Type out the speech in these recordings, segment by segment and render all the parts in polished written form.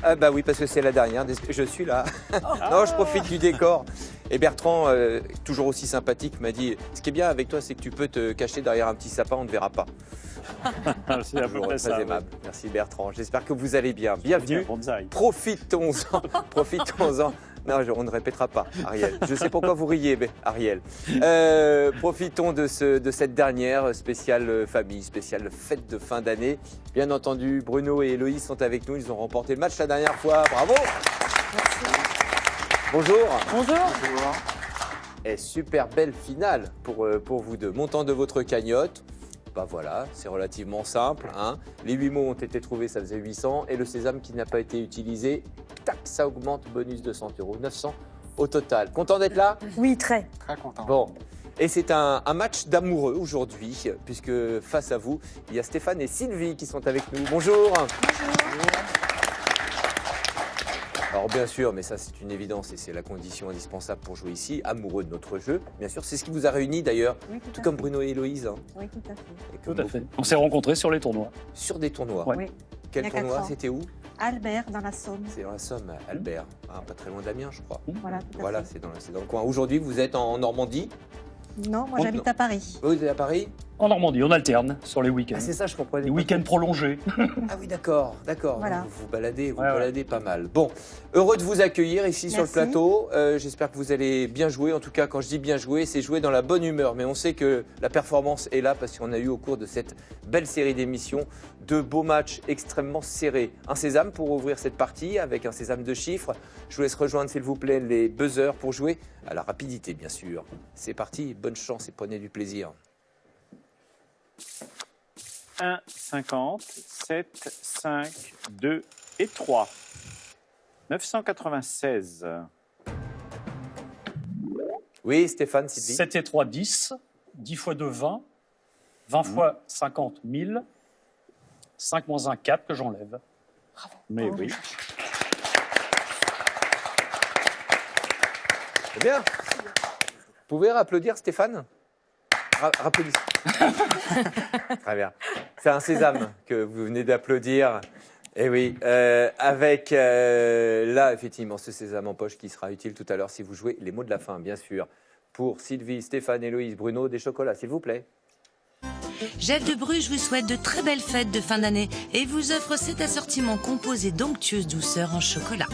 Ah bah oui, parce que c'est la dernière. Je suis là. Non, je profite du décor. Et Bertrand, toujours aussi sympathique, m'a dit « Ce qui est bien avec toi, c'est que tu peux te cacher derrière un petit sapin, on ne te verra pas. » C'est à peu Toujours près très ça. aimable. Merci Bertrand. J'espère que vous allez bien. Bienvenue. Bonsaï. Profitons-en. Profitons-en. Non, on ne répétera pas, Ariel. Je sais pourquoi vous riez, mais Ariel. Profitons de cette dernière spéciale famille, spéciale fête de fin d'année. Bien entendu, Bruno et Héloïse sont avec nous. Ils ont remporté le match la dernière fois. Bravo. Merci. Bonjour. Bonjour. Et super belle finale pour vous deux. Montant de votre cagnotte. Bah voilà, c'est relativement simple. Hein. Les 8 mots ont été trouvés, ça faisait 800. Et le sésame qui n'a pas été utilisé, tac, ça augmente, bonus de 100 €, 900 au total. Content d'être là? Oui, très. Très content. Bon. Et c'est un match d'amoureux aujourd'hui, puisque face à vous, il y a Stéphane et Sylvie qui sont avec nous. Bonjour. Alors bien sûr, mais ça c'est une évidence et c'est la condition indispensable pour jouer ici, amoureux de notre jeu. Bien sûr, c'est ce qui vous a réunis d'ailleurs, Oui, tout comme Bruno et Héloïse. Hein. Oui, tout à fait. Et comme Tout à fait. beaucoup. On s'est rencontrés sur les tournois. Sur des tournois. Ouais. Oui. Quel Il y a 4 tournoi? ans. C'était où? Albert, dans la Somme. C'est dans la Somme, Albert. Ah, pas très loin d'Amiens, je crois. Voilà, tout à Voilà, fait. c'est dans le coin. Aujourd'hui, vous êtes en Normandie. Non, moi Oh, j'habite non. à Paris. Vous êtes à Paris? En Normandie, on alterne sur les week-ends. Ah, c'est ça, je comprenais. Les pas week-ends trop. prolongés. Ah oui, d'accord. Voilà. Donc, vous baladez, Ouais, baladez pas mal. Bon, heureux de vous accueillir ici sur le Merci. plateau. J'espère que vous allez bien jouer. En tout cas, quand je dis bien jouer, c'est jouer dans la bonne humeur. Mais on sait que la performance est là parce qu'on a eu au cours de cette belle série d'émissions de beaux matchs extrêmement serrés. Un sésame pour ouvrir cette partie avec un sésame de chiffres. Je vous laisse rejoindre, s'il vous plaît, les buzzers pour jouer à la rapidité, bien sûr. C'est parti, bonne chance et prenez du plaisir. 1, 50, 7, 5, 2 et 3. 996. Oui, Stéphane, Sylvie. 7 et 3, 10. 10 fois 2, 20. 20 fois 50, 1000. 5 moins 1, 4 que j'enlève. Mais Bravo. oui. C'est bien. Vous pouvez applaudir Stéphane? Applaudissez. Très bien. C'est un sésame que vous venez d'applaudir. Et oui, avec là, effectivement, ce sésame en poche qui sera utile tout à l'heure si vous jouez les mots de la fin, bien sûr. Pour Sylvie, Stéphane, Héloïse, Bruno, des chocolats, s'il vous plaît. Jeff de Bruges vous souhaite de très belles fêtes de fin d'année et vous offre cet assortiment composé d'onctueuses douceurs en chocolat.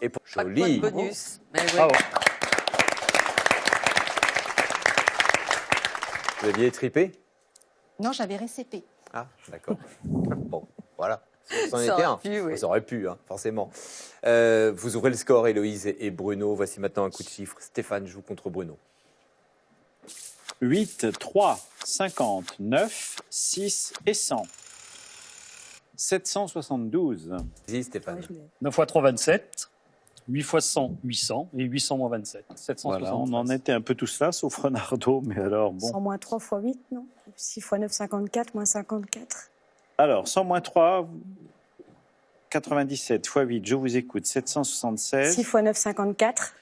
Et pour Pas de points joli. de bonus. Mais oui. Bravo. Vous aviez étripé? Non, j'avais récépé. Ah, d'accord. Bon, voilà. C'en Ça était aurait un. pu, oui. Ça aurait pu, hein, forcément. Vous ouvrez le score, Héloïse et Bruno. Voici maintenant un coup de chiffre. Stéphane joue contre Bruno. 8, 3, 50, 9, 6 et 100. 772. Vas-y, Stéphane. 9 fois 3, 27. 8 fois 100, 800. Et 800 moins 27. 773. Voilà, on en était un peu tous là, sauf Renardo, mais alors bon. 100 moins 3 fois 8, non 6 fois 9, 54, moins 54. Alors, 100 moins 3, 97 fois 8, je vous écoute, 776. 6 fois 9, 54.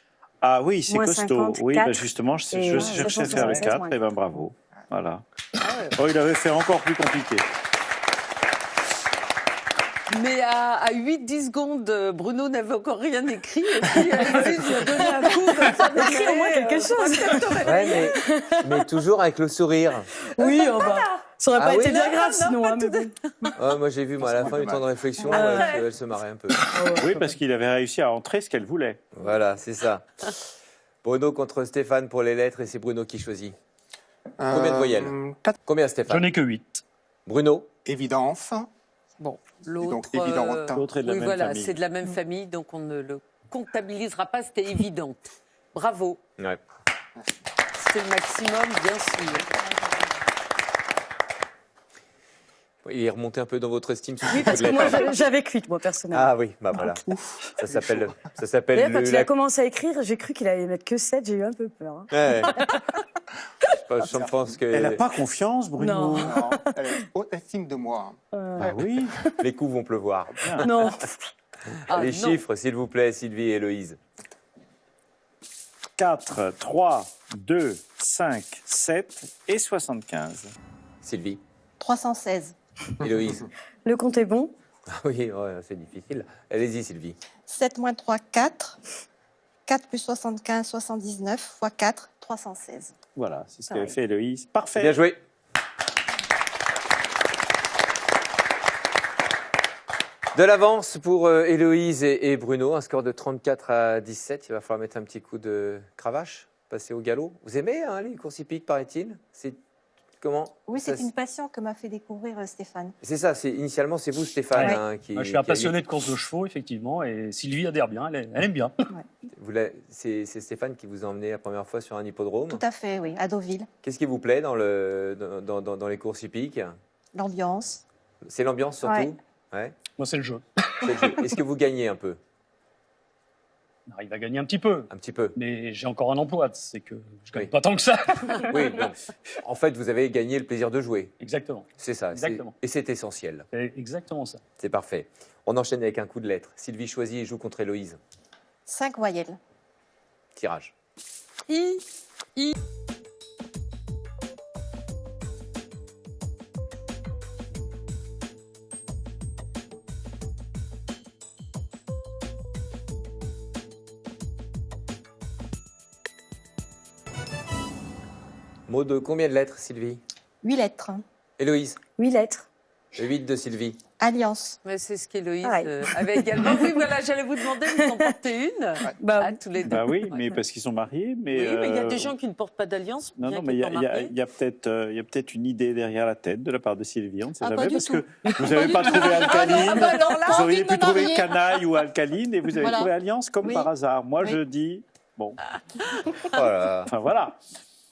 Ah oui, c'est moins costaud. 54. Oui, ben justement, je Et cherchais à faire le 776 4, moins et ben bravo. Voilà. Ah ouais. Oh, il avait fait encore plus compliqué. Mais à 8-10 secondes, Bruno n'avait encore rien écrit. Et puis, Héloïse lui a donné un coup comme ça. Écrit au moins quelque chose. Ouais, mais toujours avec le sourire. Oui, ça aurait Ah pas oui, été bien non, grave sinon. Hein, mais bon. Moi, j'ai vu, moi, à la fin du temps de réflexion, elle se marrait un peu. Oui, parce qu'il avait réussi à entrer ce qu'elle voulait. Voilà, c'est ça. Bruno contre Stéphane pour les lettres et c'est Bruno qui choisit. Combien de voyelles? Combien, Je Stéphane? n'ai que 8. Bruno? Évidence. Bon, Et l'autre. donc, évidente. L'autre est de la oui, même voilà, famille. c'est de la même famille, donc on ne le comptabilisera pas. C'était évidente. Bravo. Ouais. C'était le maximum, bien sûr. Il est remonté un peu dans votre estime. sur Oui, ce parce coup de que moi lettres. j'avais 8, moi personnellement. Ah oui, bah voilà. Ça s'appelle D'ailleurs, quand il la... a commencé à écrire, j'ai cru qu'il allait mettre que 7, j'ai eu un peu peur. Hein. Ouais. Je pense que Elle n'a pas confiance, Bruno. Non. Non, elle a une haute estime de moi. Ah oui. les coups vont pleuvoir. Non. Ah, les non. chiffres, s'il vous plaît, Sylvie et Héloïse. 4, 3, 2, 5, 7 et 75. Sylvie, 316. Héloïse, Le compte est bon. Oui, ouais, c'est difficile. Allez-y, Sylvie. 7 moins 3, 4. 4 plus 75, 79 fois 4, 316. Voilà, c'est ce Ah qu'avait oui. fait Héloïse. Parfait. Bien joué. De l'avance pour Héloïse et Bruno, un score de 34 à 17. Il va falloir mettre un petit coup de cravache, passer au galop. Vous aimez les courses hippiques, paraît-il? C'est comment? Oui, c'est Ça, une passion que m'a fait découvrir Stéphane. C'est ça. Initialement, c'est vous, Stéphane, Ouais. qui. Moi, je suis qui un a passionné de course de chevaux, effectivement, et Sylvie adhère bien, elle aime bien. C'est Stéphane qui vous a emmené la première fois sur un hippodrome. Tout à fait, oui, à Deauville. Qu'est-ce qui vous plaît dans les courses hippiques? L'ambiance. C'est l'ambiance surtout. Ouais. Ouais. Moi, c'est le jeu. C'est le jeu. Est-ce que vous gagnez un peu? On arrive à gagner un petit peu, Un petit peu. mais j'ai encore un emploi, c'est que je gagne Oui. pas tant que ça. Oui. Non. En fait, vous avez gagné le plaisir de jouer. Exactement, C'est ça. Exactement. Et c'est essentiel. c'est exactement ça. C'est parfait. On enchaîne avec un coup de lettres. Sylvie choisit et joue contre Héloïse. 5 voyelles. Tirage. I. Mot de combien de lettres, Sylvie? 8 lettres. Héloïse. 8 lettres. Le 8 de Sylvie. Alliance. Mais c'est ce qu'Héloïse Pareil. avait également. Oui, voilà, j'allais vous demander, vous en portez une Bah, tous les deux. Bah oui, mais parce qu'ils sont mariés. Mais, Oui, mais il y a des gens qui ne portent pas d'alliance. Non, bien non, mais il y a, qu'ils il y a- soient mariés. il y a peut-être une idée derrière la tête de la part de Sylvie, on ne sait Ah, pas jamais, du parce tout. que vous n'avez pas trouvé Ah Alcaline, bah alors là, vous envie auriez de pu me trouver marier. Canaille ou Alcaline, et vous avez Voilà. trouvé Alliance comme Oui. par hasard. Moi, Oui. je dis, bon, Voilà. enfin voilà.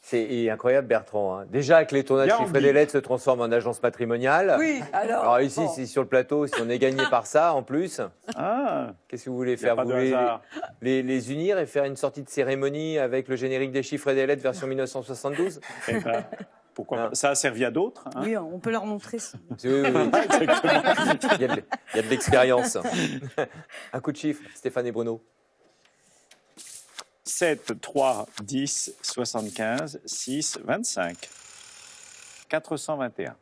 C'est incroyable, Bertrand. Hein. Déjà, avec les tournages Bien chiffrés envie. des lettres se transforment en agence patrimoniale. Oui, alors. Alors ici, bon. c'est sur le plateau, si on est gagné par ça, en plus, Ah, qu'est-ce que vous voulez il n'y a faire? pas Vous de voulez hasard. les unir et faire une sortie de cérémonie avec le générique des chiffres et des lettres version 1972? Eh ben, pourquoi Ah. pas. Ça a servi à d'autres. Hein. oui, on peut leur montrer ça. Oui, oui, oui. Il y a de l'expérience. Un coup de chiffre, Stéphane et Bruno. 7, 3, 10, 75, 6, 25. 421.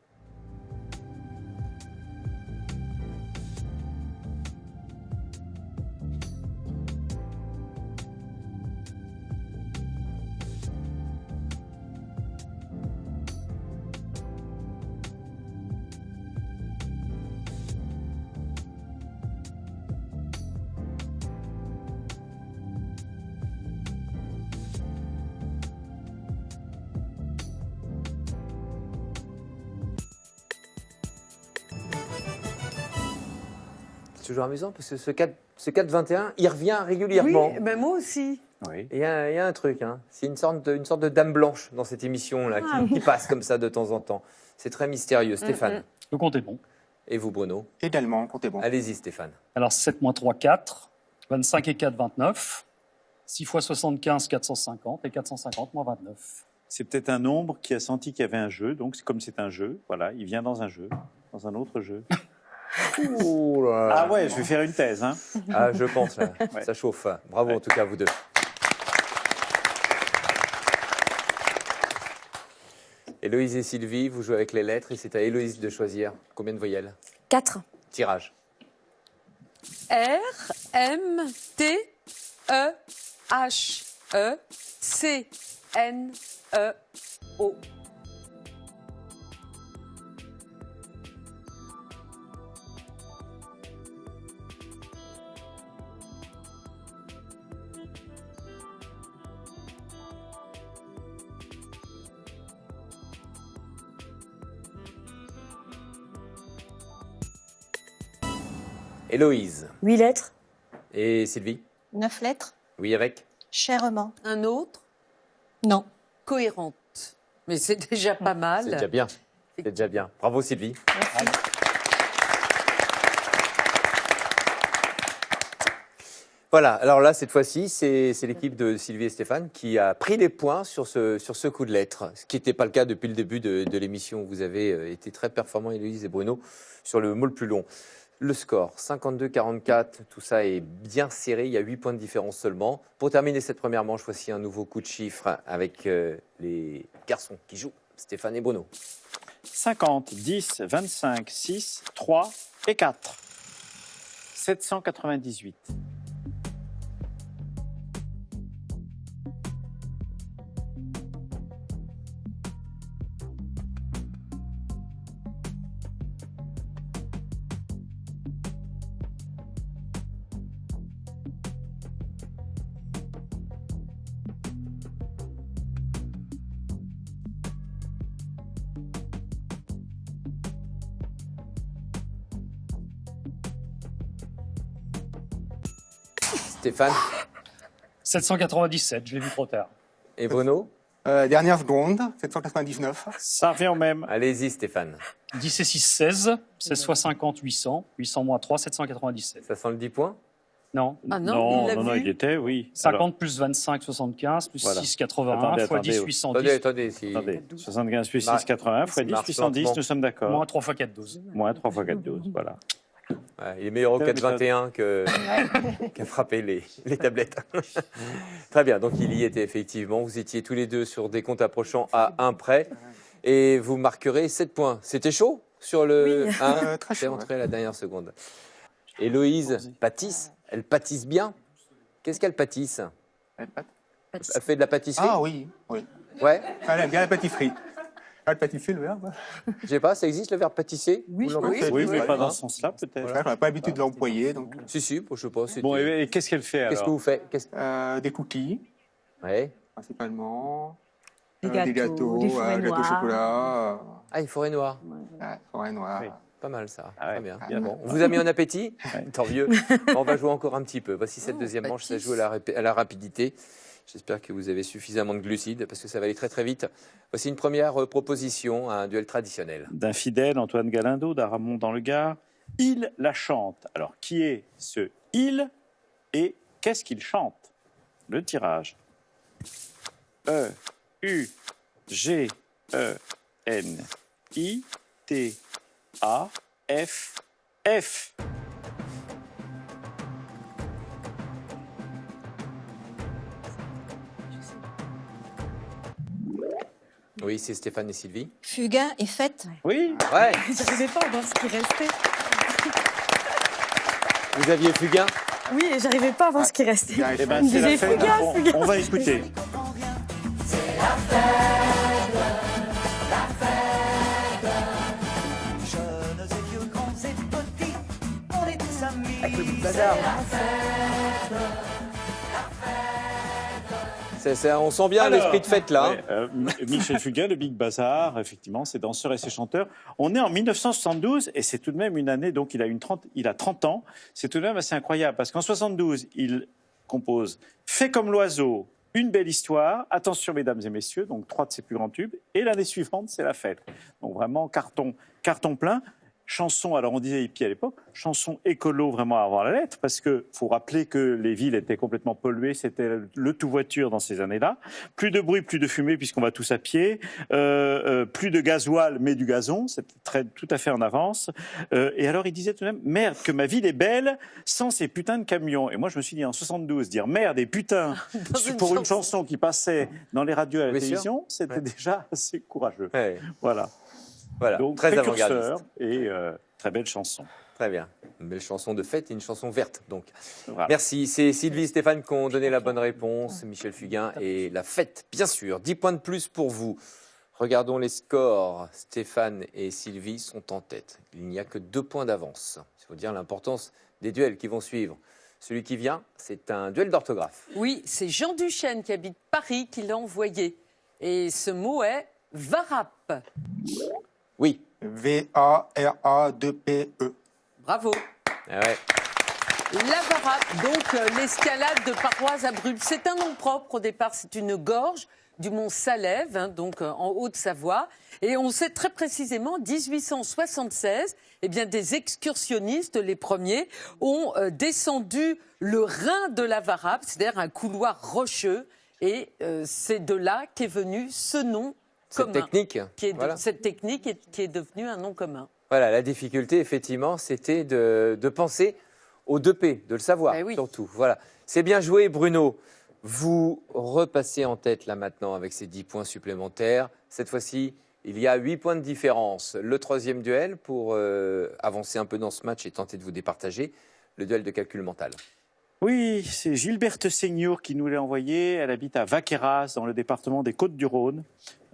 C'est toujours amusant parce que ce 4-21, il revient régulièrement. Oui, mais moi aussi. Oui. Il y a un truc, hein. C'est une sorte de dame blanche dans cette émission-là qui passe comme ça de temps en temps. C'est très mystérieux, Stéphane. Le compte est bon. Et vous, Bruno? Également, comptez bon. Allez-y, Stéphane. Alors 7 moins 3, 4. 25 et 4, 29. 6 fois 75, 450. Et 450 moins 29. C'est peut-être un nombre qui a senti qu'il y avait un jeu, donc comme c'est un jeu, voilà, il vient dans un jeu, dans un autre jeu. Ouh là là. Ah ouais, je vais faire une thèse. Hein. Ah, je pense, là. Ouais. Ça chauffe. Bravo en tout cas, vous deux. Héloïse et Sylvie, vous jouez avec les lettres et c'est à Héloïse de choisir combien de voyelles. 4. Tirage. R, M, T, E, H, E, C, N, E, O. Héloïse 8 lettres. et Sylvie. 9 lettres. Oui, avec. Chèrement. Un autre, Non. cohérente. Mais c'est déjà pas mal. C'est déjà bien. C'est déjà bien. Bravo, Sylvie. Voilà, alors là, cette fois-ci, c'est l'équipe de Sylvie et Stéphane qui a pris les points sur ce coup de lettres, ce qui n'était pas le cas depuis le début de l'émission où vous avez été très performants, Héloïse et Bruno, sur le mot le plus long. Le score, 52-44, tout ça est bien serré, il y a 8 points de différence seulement. Pour terminer cette première manche, voici un nouveau coup de chiffre avec les garçons qui jouent, Stéphane et Bruno. 50, 10, 25, 6, 3 et 4. 798. Stéphane 797, je l'ai vu trop tard. et Bruno. Dernière seconde, 799. Ça revient au même. Allez-y, Stéphane. 10 et 6, 16. 16 fois 50, 800. 800 moins 3, 797. Ça sent le 10 points. Non. Ah non, il l'a non, vu. il était, oui. 50 Alors, plus 25, 75, plus Voilà. 6, 81, Attendez, fois 10, attendez. 810. Attendez, si... attendez, 75 plus Mar- 6, 80, fois 10, marche 810, lentement. nous sommes d'accord. Moins 3 fois 4, 12. Moins 3 fois 4, 12, voilà. Ouais, il est meilleur au Quelle 4-21 qu'à frapper les tablettes. Très bien, donc il y était effectivement. Vous étiez tous les deux sur des comptes approchant à 1 près. Et vous marquerez 7 points. C'était chaud sur le Oui. 1. Très C'est chaud, entré à la dernière seconde. Héloïse pâtisse. Elle pâtisse bien. Qu'est-ce qu'elle pâtisse? Elle fait de la pâtisserie? Ah oui, oui. Ouais. Elle aime bien la pâtisserie. Ah, le pâtissier, le verbe. Je sais pas, ça existe le verbe pâtisser? Oui, Vous l'employez? Oui, mais pas dans Hein ce sens-là, peut-être. On n'a pas l'habitude de l'employer, donc Si, si, bon, je sais pas. c'était- Bon, et qu'est-ce qu'elle fait Qu'est-ce que alors vous faites? des cookies, Ouais. principalement. Des Des gâteaux, gâteaux, des forêts gâteaux au noires. chocolat. Ah, une forêt noire. Forêt noire. Oui. Pas mal ça, Ah ouais, très bien. bien. Bon, on vous a mis en appétit? Ouais. Tant mieux. On va jouer encore un petit peu. Voici cette deuxième manche, ça joue à la rapidité. J'espère que vous avez suffisamment de glucides parce que ça va aller très très vite. Voici une première proposition, un duel traditionnel. D'un fidèle, Antoine Galindo, d'Aramon dans le Gard. Il la chante. Alors, qui est ce il et qu'est-ce qu'il chante? Le tirage. E, U, G, E, N, I, T, A, F, F. Oui, c'est Stéphane et Sylvie. Fugain et fête. Oui, Ouais, J'arrivais pas à voir ce qui restait. vous aviez Fugain. Oui, et j'arrivais pas à voir ce qui restait. eh ben, Il c'est la disait fête. Fugain, Bon, Fugain. on va écouter. On sent bien Alors, l'esprit de fête là. hein. ouais, Michel Fugain, le Big Bazar, effectivement, ses danseurs et ses chanteurs. On est en 1972 et c'est tout de même une année, donc il a 30 ans. C'est tout de même assez incroyable parce qu'en 72, il compose Fait comme l'oiseau, Une belle histoire, Attention mesdames et messieurs, donc 3 de ses plus grands tubes. Et l'année suivante, c'est La fête. Donc vraiment carton plein. Chanson, alors on disait hippie à l'époque, chanson écolo vraiment à avoir la lettre, parce que faut rappeler que les villes étaient complètement polluées, c'était le tout voiture dans ces années-là. Plus de bruit, plus de fumée, puisqu'on va tous à pied. Plus de gasoil, mais du gazon, c'était tout à fait en avance. Et alors il disait tout de même, merde, que ma ville est belle sans ces putains de camions. Et moi je me suis dit en 72, dire merde et putain pour une chanson qui passait dans les radios et à la Bien sûr. télévision, c'était Ouais. déjà assez courageux. Ouais. Voilà. Voilà, Donc, très précurseur avant-gardiste. et très belle chanson. Très bien. Une belle chanson de fête et une chanson verte. Donc, Voilà. merci. C'est Sylvie et Stéphane qui ont donné la bonne réponse. Michel Fugain et la fête, bien sûr. 10 points de plus pour vous. Regardons les scores. Stéphane et Sylvie sont en tête. Il n'y a que 2 points d'avance. Il faut dire l'importance des duels qui vont suivre. Celui qui vient, c'est un duel d'orthographe. Oui, c'est Jean Duchesne qui habite Paris qui l'a envoyé. Et ce mot est varap. Oui. V-A-R-A-2-P-E. Bravo. Ah ouais. La varap, donc l'escalade de parois abruptes. C'est un nom propre au départ, c'est une gorge du mont Salève, hein, donc en Haute-Savoie. Et on sait très précisément, 1876, eh bien, des excursionnistes, les premiers, ont descendu le Rhin de la Varap, c'est-à-dire un couloir rocheux. Et c'est de là qu'est venu ce nom Cette commun. technique. Voilà. Cette technique qui est devenue un nom commun. Voilà, la difficulté, effectivement, c'était de penser aux 2 P, de le savoir, Eh oui. surtout. Voilà. C'est bien joué, Bruno. Vous repassez en tête, là, maintenant, avec ces 10 points supplémentaires. Cette fois-ci, il y a 8 points de différence. Le 3e duel, pour avancer un peu dans ce match et tenter de vous départager. le duel de calcul mental. Oui, c'est Gilberte Seigneur qui nous l'a envoyé. Elle habite à Vaqueras, dans le département des Côtes-du-Rhône,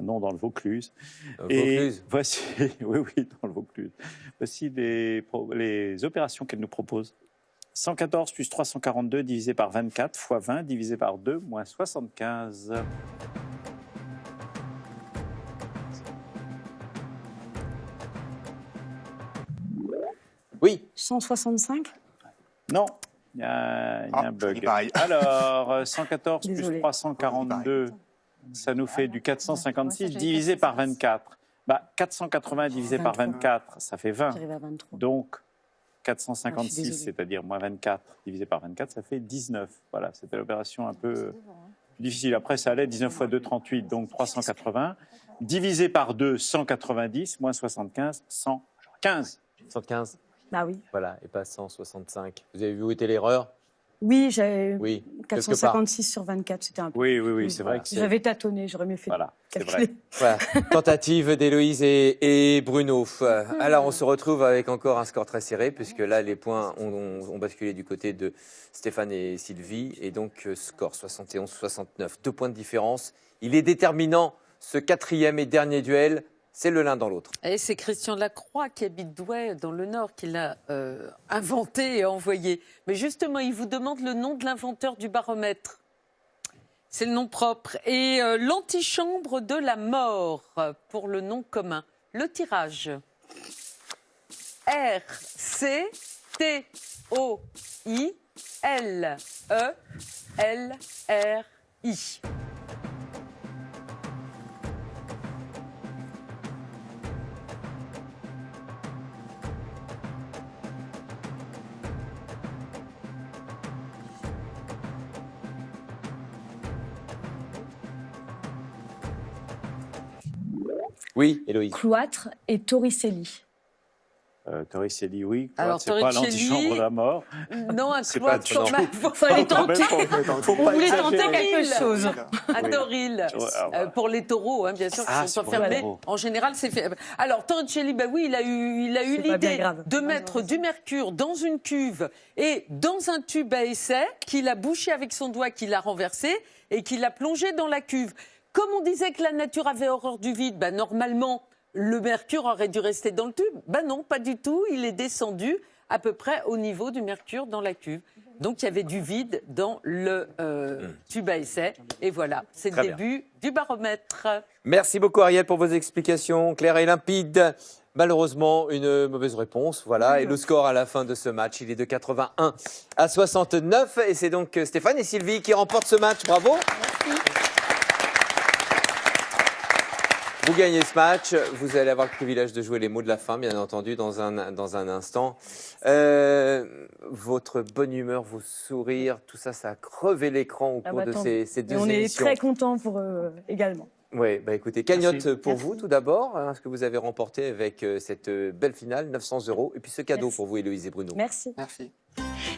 non dans le Vaucluse. Vaucluse. Voici, oui, dans le Vaucluse. Voici les opérations qu'elle nous propose. 114 plus 342 divisé par 24 fois 20 divisé par 2 moins 75. Oui. 165. Non, il y a un bug. c'est pareil. Alors, 114 plus Désolée. 342, ça nous fait du 456 divisé par 24. 480 divisé par 24, ça fait 20. J'arrive à 23. Donc, Ah, je 456, suis désolée. c'est-à-dire moins 24 divisé par 24, ça fait 19. Voilà, c'était l'opération un peu difficile. Après, ça allait 19 fois 2, 38, donc 380. Divisé par 2, 190, moins 75, 115. 115, Bah oui. voilà, et pas 165. Vous avez vu où était l'erreur? Oui, j'ai Oui, quelque part. 456 sur 24, c'était un peu. Oui, c'est vrai que c'est... J'avais tâtonné, j'aurais mieux fait. Voilà, c'est calculer. vrai. Voilà, tentative d'Héloïse et Bruno. Alors, on se retrouve avec encore un score très serré, puisque là, les points ont basculé du côté de Stéphane et Sylvie. Et donc, score 71-69, 2 points de différence. Il est déterminant, ce 4e et dernier duel. C'est le l'un dans l'autre. Et c'est Christian Lacroix qui habite Douai, dans le Nord, qui l'a inventé et envoyé. Mais justement, il vous demande le nom de l'inventeur du baromètre. C'est le nom propre. Et l'antichambre de la mort, pour le nom commun. Le tirage. R-C-T-O-I-L-E-L-R-I. Oui, Héloïse. Cloître et Torricelli. Torricelli, oui. Alors, C'est pas Torricelli- l'antichambre de la mort. Non, un C'est pas cloître sur étonnant. ma... Fallait Quand même, tenter. faut On pas voulait exagérer. tenter quelque chose. À Oui. Toril, Ouais, pour les taureaux, hein, bien sûr, qui Ah, sont c'est pas pour les fermés. taureaux. En général, c'est fait. Alors, Torricelli, bah oui, il a eu C'est pas bien l'idée grave. de mettre du mercure dans une cuve et dans un tube à essai qu'il a bouché avec son doigt, qu'il a renversé et qu'il a plongé dans la cuve. Comme on disait que la nature avait horreur du vide, bah, normalement, le mercure aurait dû rester dans le tube. Ben non, pas du tout. Il est descendu à peu près au niveau du mercure dans la cuve. Donc il y avait du vide dans le tube à essai. Et voilà, c'est le Très bien. début du baromètre. Merci beaucoup Ariel pour vos explications claires et limpides. Malheureusement, une mauvaise réponse. Voilà, et le score à la fin de ce match, il est de 81 à 69. Et c'est donc Stéphane et Sylvie qui remportent ce match. Bravo. Vous gagnez ce match, vous allez avoir le privilège de jouer les mots de la fin, bien entendu, dans un instant. Votre bonne humeur, vos sourires, tout ça, ça a crevé l'écran au cours de tant ces mieux. deux Et on est émissions. très contents pour eux également. Oui, bah écoutez, cagnotte Merci. pour vous tout d'abord, hein, ce que vous avez remporté avec cette belle finale, 900 €, et puis ce cadeau Merci. pour vous, Héloïse et Bruno. Merci. Merci.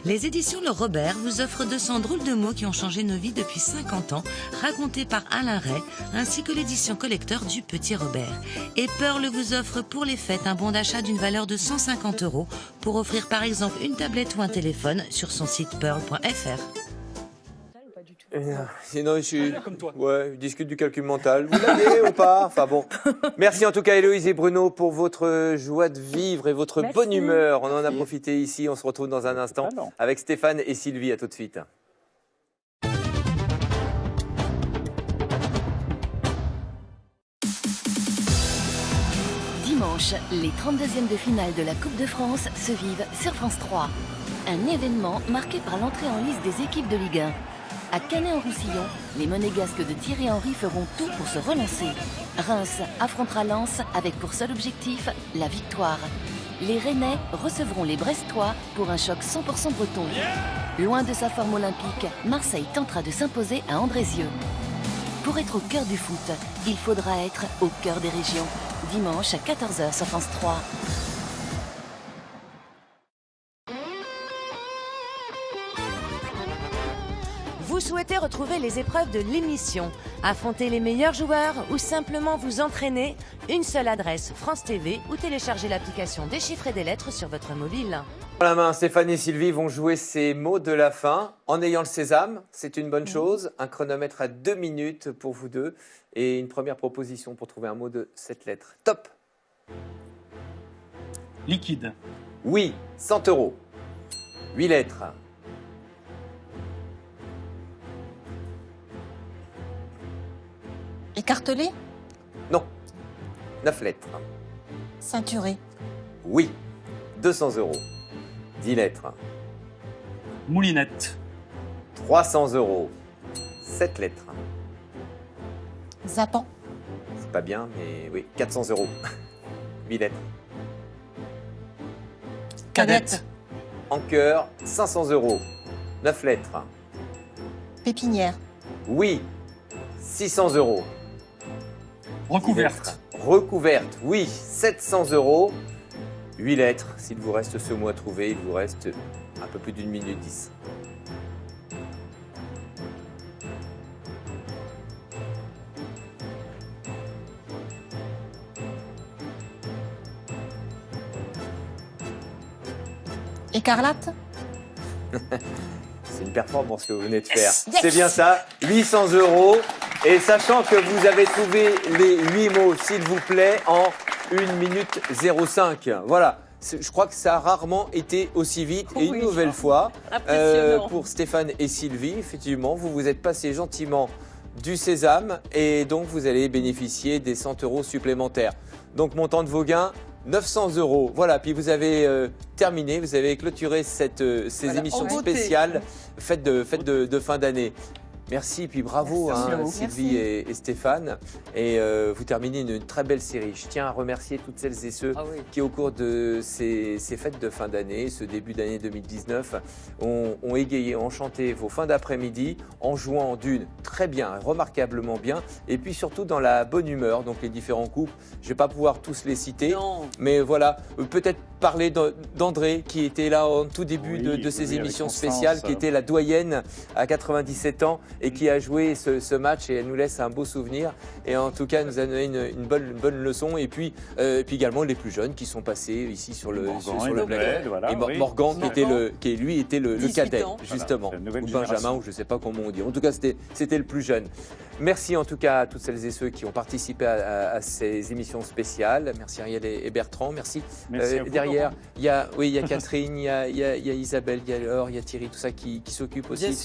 Les éditions Le Robert vous offrent 200 drôles de mots qui ont changé nos vies depuis 50 ans, racontés par Alain Ray, ainsi que l'édition collector du Petit Robert. Et Pearl vous offre pour les fêtes un bon d'achat d'une valeur de 150 € pour offrir par exemple une tablette ou un téléphone sur son site pearl.fr. Sinon, je suis... Comme toi. Ouais, je discute du calcul mental. Vous l'avez ou pas? Enfin bon. Merci en tout cas, Héloïse et Bruno, pour votre joie de vivre et votre Merci. bonne humeur. On en a Merci. profité ici. On se retrouve dans un instant Ah non. avec Stéphane et Sylvie. À tout de suite. Dimanche, les 32e de finale de la Coupe de France se vivent sur France 3. Un événement marqué par l'entrée en lice des équipes de Ligue 1. À Canet-en-Roussillon, les Monégasques de Thierry Henry feront tout pour se relancer. Reims affrontera Lens avec pour seul objectif la victoire. Les Rennais recevront les Brestois pour un choc 100% breton. Loin de sa forme olympique, Marseille tentera de s'imposer à Andrézieux. Pour être au cœur du foot, il faudra être au cœur des régions. Dimanche à 14h sur France 3. Vous souhaitez retrouver les épreuves de l'émission, affronter les meilleurs joueurs ou simplement vous entraîner? Une seule adresse, France TV, ou téléchargez l'application Déchiffrer des lettres sur votre mobile. Dans la main, Stéphane et Sylvie vont jouer ces mots de la fin en ayant le sésame. C'est une bonne chose. Un chronomètre à 2 minutes pour vous deux. Et une première proposition pour trouver un mot de 7 lettres. Top. Liquide. Oui, 100 €. 8 lettres. Écartelé, Non. 9 lettres. ceinturé, Oui, 200 €. 10 lettres. Moulinette. 300 €. 7 lettres. zappant, C'est pas bien, mais oui, 400 €. 8 lettres. cadette, En cœur, 500 €. 9 lettres. pépinière, Oui, 600 €. Recouverte. Recouverte, oui, 700 €. 8 lettres. S'il vous reste ce mot à trouver, il vous reste un peu plus d'une minute 10. écarlate, C'est une performance que vous venez de faire. C'est bien ça, 800 €. Et sachant que vous avez trouvé les 8 mots, s'il vous plaît, en 1 minute 05. Voilà. Je crois que ça a rarement été aussi vite. Et une Oui. nouvelle fois, Impressionnant. pour Stéphane et Sylvie, effectivement, vous vous êtes passé gentiment du sésame et donc vous allez bénéficier des 100 € supplémentaires. Donc montant de vos gains, 900 €. Voilà, puis vous avez terminé, vous avez clôturé ces Voilà, émissions en beauté. spéciales fêtes de fin d'année. Merci, puis bravo Merci à vous. Sylvie et Stéphane. Et vous terminez une très belle série. Je tiens à remercier toutes celles et ceux Ah oui. qui, au cours de ces fêtes de fin d'année, ce début d'année 2019, ont égayé, enchanté vos fins d'après-midi en jouant d'une très bien, remarquablement bien, et puis surtout dans la bonne humeur. Donc les différents couples, je ne vais pas pouvoir tous les citer, Non. mais voilà, peut-être parler d'André qui était là en tout début Oui, de ces oui, avec émissions Constance. spéciales, qui était la doyenne à 97 ans et qui a joué ce match, et elle nous laisse un beau souvenir. Et en tout cas, elle nous a donné une bonne leçon. Et puis également les plus jeunes qui sont passés ici sur le, Morgan sur et le Nobel, plateau. voilà, Et oui. Morgan qui lui était le 18 cadet, ans. justement, Voilà, c'est la nouvelle ou génération. Benjamin, ou je ne sais pas comment on dit. En tout cas, c'était le plus jeune. Merci en tout cas à toutes celles et ceux qui ont participé à ces émissions spéciales. Merci Ariel et Bertrand. Merci. Merci à vous, Derrière, Laurent. il y a Catherine, il y a Isabelle, il y a Laure, il y a Thierry, tout ça qui s'occupe aussi. Bien